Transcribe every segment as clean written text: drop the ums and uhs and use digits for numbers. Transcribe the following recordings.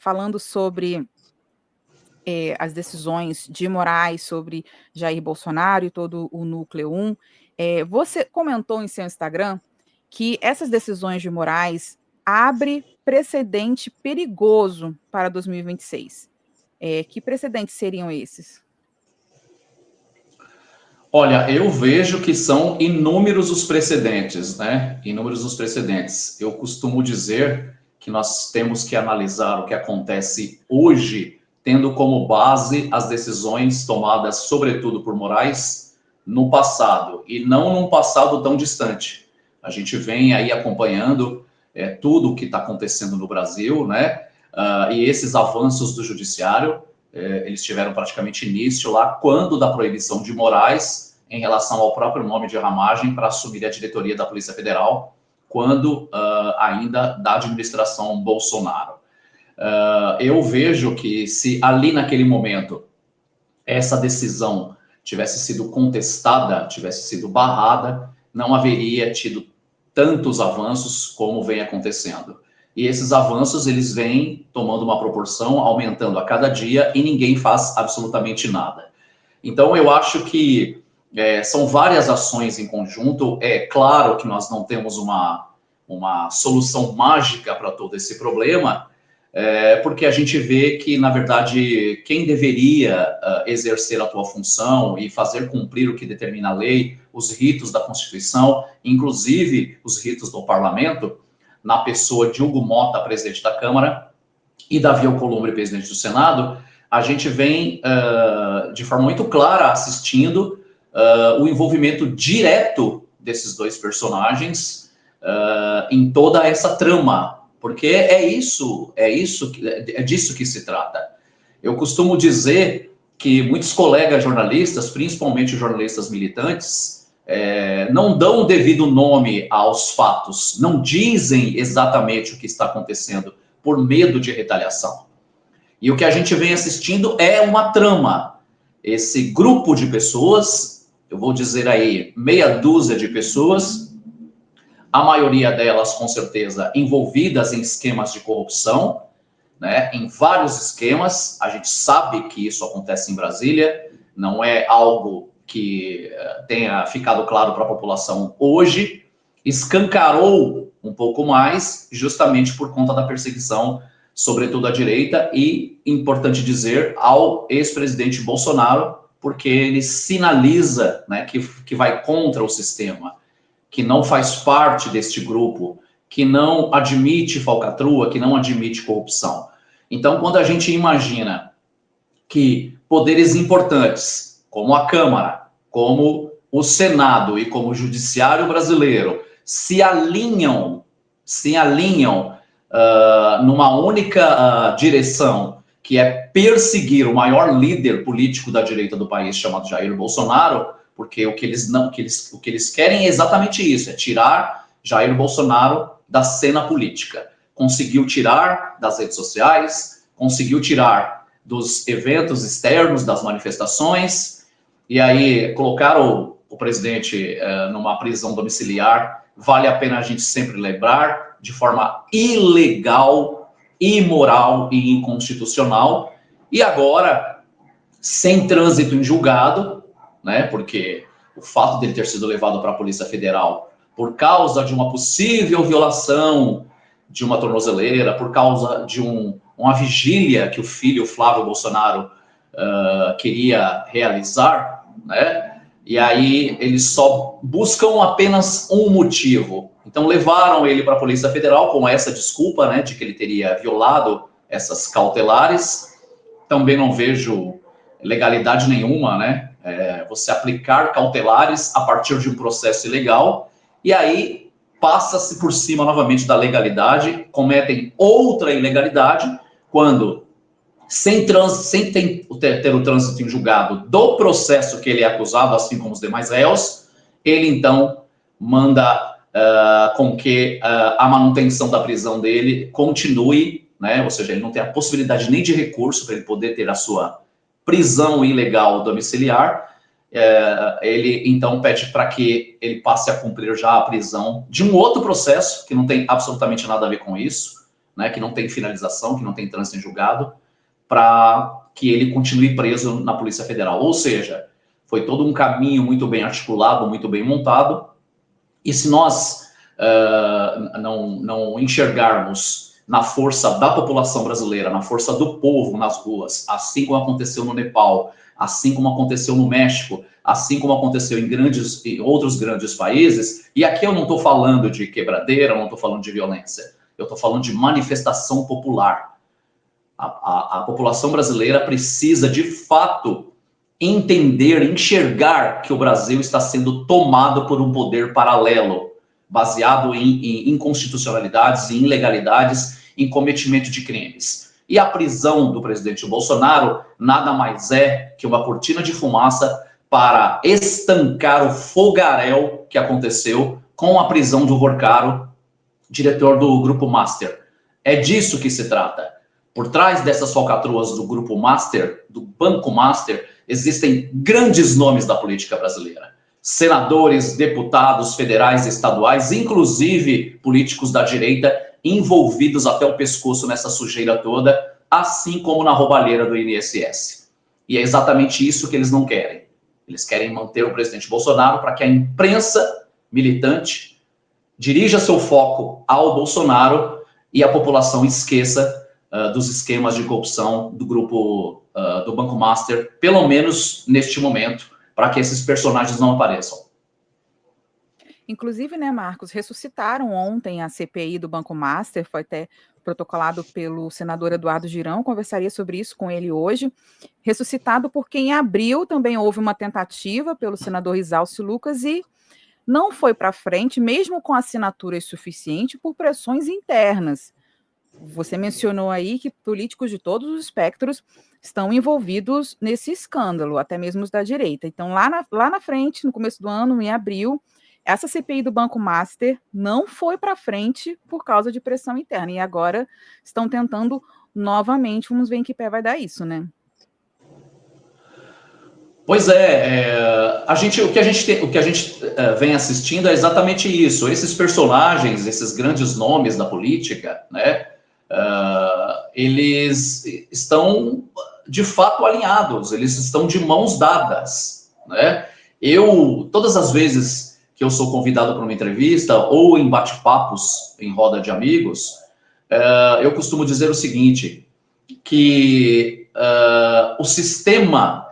falando sobre as decisões de Moraes sobre Jair Bolsonaro e todo o núcleo 1. Você comentou em seu Instagram que essas decisões de Moraes abrem precedente perigoso para 2026. Que precedentes seriam esses? Olha, eu vejo que são inúmeros os precedentes, né? Inúmeros os precedentes. Eu costumo dizer que nós temos que analisar o que acontece hoje, tendo como base as decisões tomadas, sobretudo por Moraes, no passado, e não num passado tão distante. A gente vem aí acompanhando tudo o que está acontecendo no Brasil, né? E esses avanços do judiciário, eles tiveram praticamente início lá quando da proibição de Moraes em relação ao próprio nome de Ramagem para assumir a diretoria da Polícia Federal, quando ainda da administração Bolsonaro. Eu vejo que se ali naquele momento essa decisão tivesse sido contestada, tivesse sido barrada, não haveria tido tantos avanços como vem acontecendo. E esses avanços, eles vêm tomando uma proporção, aumentando a cada dia, e ninguém faz absolutamente nada. Então, eu acho que são várias ações em conjunto. É claro que nós não temos uma solução mágica para todo esse problema, porque a gente vê que, na verdade, quem deveria exercer a tua função e fazer cumprir o que determina a lei, os ritos da Constituição, inclusive os ritos do Parlamento, na pessoa de Hugo Mota, presidente da Câmara, e Davi Alcolumbre, presidente do Senado, a gente vem de forma muito clara assistindo o envolvimento direto desses dois personagens em toda essa trama, porque é disso que se trata. Eu costumo dizer que muitos colegas jornalistas, principalmente jornalistas militantes, não dão o devido nome aos fatos, não dizem exatamente o que está acontecendo por medo de retaliação. E o que a gente vem assistindo é uma trama. Esse grupo de pessoas, eu vou dizer aí, meia dúzia de pessoas, a maioria delas, com certeza, envolvidas em esquemas de corrupção, né, em vários esquemas. A gente sabe que isso acontece em Brasília, não é algo que tenha ficado claro para a população hoje, escancarou um pouco mais, justamente por conta da perseguição, sobretudo à direita, e, importante dizer, ao ex-presidente Bolsonaro, porque ele sinaliza, né, que vai contra o sistema, que não faz parte deste grupo, que não admite falcatrua, que não admite corrupção. Então, quando a gente imagina que poderes importantes, como a Câmara, como o Senado e como o Judiciário brasileiro, se alinham numa única direção, que é perseguir o maior líder político da direita do país, chamado Jair Bolsonaro, porque o que eles querem é exatamente isso, é tirar Jair Bolsonaro da cena política. Conseguiu tirar das redes sociais, conseguiu tirar dos eventos externos, das manifestações, e aí colocar o presidente numa prisão domiciliar. Vale a pena a gente sempre lembrar, de forma ilegal, imoral e inconstitucional. E agora, sem trânsito em julgado, né, porque o fato dele ter sido levado para a Polícia Federal por causa de uma possível violação de uma tornozeleira, por causa de uma vigília que o filho Flávio Bolsonaro queria realizar, né? E aí eles só buscam apenas um motivo. Então levaram ele para a Polícia Federal com essa desculpa, né, de que ele teria violado essas cautelares. Também não vejo legalidade nenhuma, né? Você aplicar cautelares a partir de um processo ilegal, e aí passa-se por cima novamente da legalidade, cometem outra ilegalidade, quando, sem ter o trânsito em julgado do processo que ele é acusado, assim como os demais réus, ele então manda com que a manutenção da prisão dele continue, né? Ou seja, ele não tem a possibilidade nem de recurso para ele poder ter a sua prisão ilegal domiciliar. Ele então pede para que ele passe a cumprir já a prisão de um outro processo, que não tem absolutamente nada a ver com isso, né, que não tem finalização, que não tem trânsito em julgado, para que ele continue preso na Polícia Federal. Ou seja, foi todo um caminho muito bem articulado, muito bem montado, e se nós não enxergarmos na força da população brasileira, na força do povo nas ruas, assim como aconteceu no Nepal, assim como aconteceu no México, assim como aconteceu em outros grandes países, e aqui eu não estou falando de quebradeira, não estou falando de violência, eu estou falando de manifestação popular. A população brasileira precisa, de fato, entender, enxergar que o Brasil está sendo tomado por um poder paralelo, baseado em inconstitucionalidades e ilegalidades, em cometimento de crimes. E a prisão do presidente Bolsonaro nada mais é que uma cortina de fumaça para estancar o fogaréu que aconteceu com a prisão do Vorcaro, diretor do Grupo Master. É disso que se trata. Por trás dessas falcatruas do Grupo Master, do Banco Master, existem grandes nomes da política brasileira. Senadores, deputados federais e estaduais, inclusive políticos da direita, envolvidos até o pescoço nessa sujeira toda, assim como na roubalheira do INSS. E é exatamente isso que eles não querem. Eles querem manter o presidente Bolsonaro para que a imprensa militante dirija seu foco ao Bolsonaro e a população esqueça dos esquemas de corrupção do grupo do Banco Master, pelo menos neste momento, para que esses personagens não apareçam. Inclusive, né, Marcos, ressuscitaram ontem a CPI do Banco Master, foi até protocolado pelo senador Eduardo Girão, conversaria sobre isso com ele hoje, ressuscitado porque em abril também houve uma tentativa pelo senador Isalcio Lucas e não foi para frente, mesmo com assinaturas suficientes, por pressões internas. Você mencionou aí que políticos de todos os espectros estão envolvidos nesse escândalo, até mesmo os da direita. Então, lá na frente, no começo do ano, em abril, essa CPI do Banco Master não foi para frente por causa de pressão interna. E agora estão tentando novamente, vamos ver em que pé vai dar isso, né? Pois o que a gente vem assistindo é exatamente isso. Esses personagens, esses grandes nomes da política, né, eles estão de fato alinhados, eles estão de mãos dadas, né? Todas as vezes que eu sou convidado para uma entrevista ou em bate-papos em roda de amigos, eu costumo dizer o seguinte, que o sistema,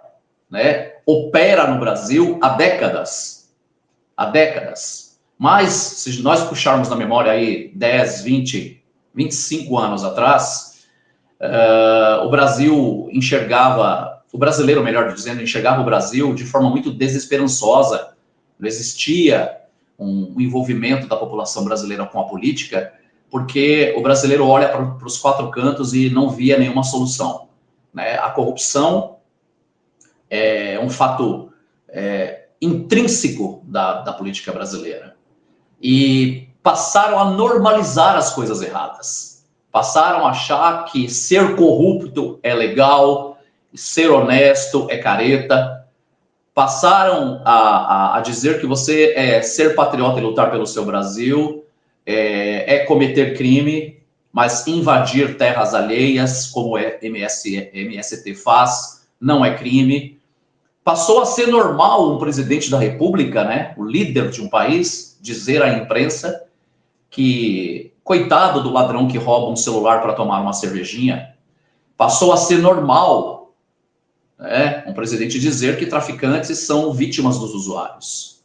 né, opera no Brasil há décadas. Mas, se nós puxarmos na memória aí 10, 20, 25 anos atrás, o brasileiro, melhor dizendo, enxergava o Brasil de forma muito desesperançosa. Não existia um envolvimento da população brasileira com a política, porque o brasileiro olha para os quatro cantos e não via nenhuma solução, né? A corrupção é um fato intrínseco da política brasileira. E passaram a normalizar as coisas erradas. Passaram a achar que ser corrupto é legal, ser honesto é careta. Passaram a dizer que ser patriota e lutar pelo seu Brasil é cometer crime, mas invadir terras alheias, como MST faz, não é crime. Passou a ser normal um presidente da República, né, o líder de um país, dizer à imprensa que, coitado do ladrão que rouba um celular para tomar uma cervejinha. Passou a ser normal, né, um presidente dizer que traficantes são vítimas dos usuários.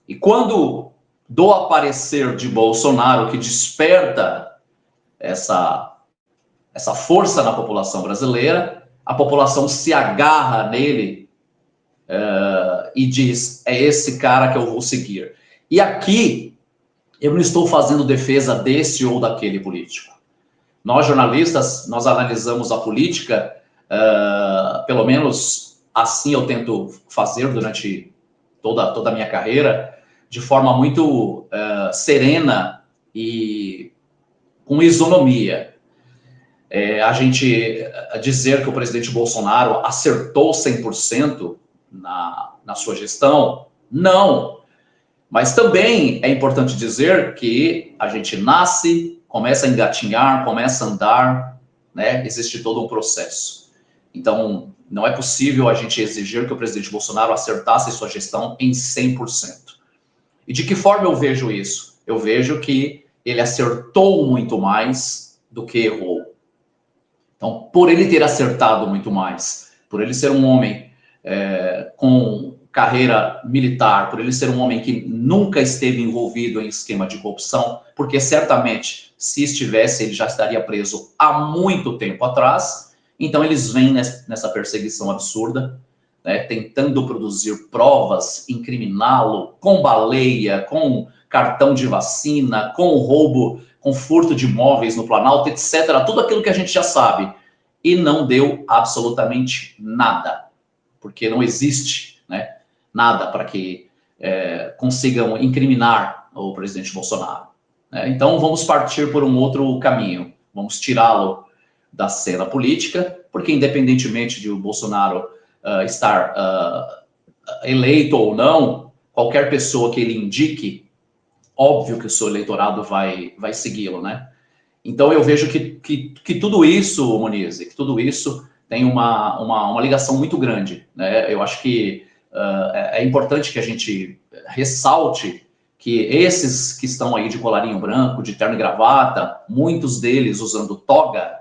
E quando do aparecer de Bolsonaro, que desperta essa força na população brasileira, a população se agarra nele e diz, é esse cara que eu vou seguir. E aqui, eu não estou fazendo defesa desse ou daquele político. Nós, jornalistas, nós analisamos a política, pelo menos assim eu tento fazer durante toda a minha carreira, de forma muito serena e com isonomia. A gente dizer que o presidente Bolsonaro acertou 100% na sua gestão, não. Mas também é importante dizer que a gente nasce, começa a engatinhar, começa a andar, né? Existe todo um processo. Então, não é possível a gente exigir que o presidente Bolsonaro acertasse sua gestão em 100%. E de que forma eu vejo isso? Eu vejo que ele acertou muito mais do que errou. Então, por ele ter acertado muito mais, por ele ser um homem com carreira militar, por ele ser um homem que nunca esteve envolvido em esquema de corrupção, porque certamente, se estivesse, ele já estaria preso há muito tempo atrás. Então, eles vêm nessa perseguição absurda, né, tentando produzir provas, incriminá-lo com baleia, com cartão de vacina, com roubo, com furto de imóveis no Planalto, etc. Tudo aquilo que a gente já sabe. E não deu absolutamente nada, porque não existe, né, nada para que consigam incriminar o presidente Bolsonaro. Então, vamos partir por um outro caminho. Vamos tirá-lo da cena política, porque independentemente de o Bolsonaro estar eleito ou não, qualquer pessoa que ele indique, óbvio que o seu eleitorado vai segui-lo, né? Então, eu vejo que tudo isso, Monize, que tudo isso tem uma ligação muito grande, né? Eu acho que é importante que a gente ressalte que esses que estão aí de colarinho branco, de terno e gravata, muitos deles usando toga,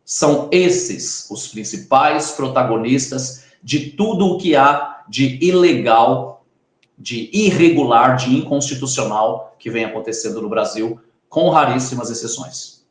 são esses os principais protagonistas de tudo o que há de ilegal, de irregular, de inconstitucional que vem acontecendo no Brasil, com raríssimas exceções.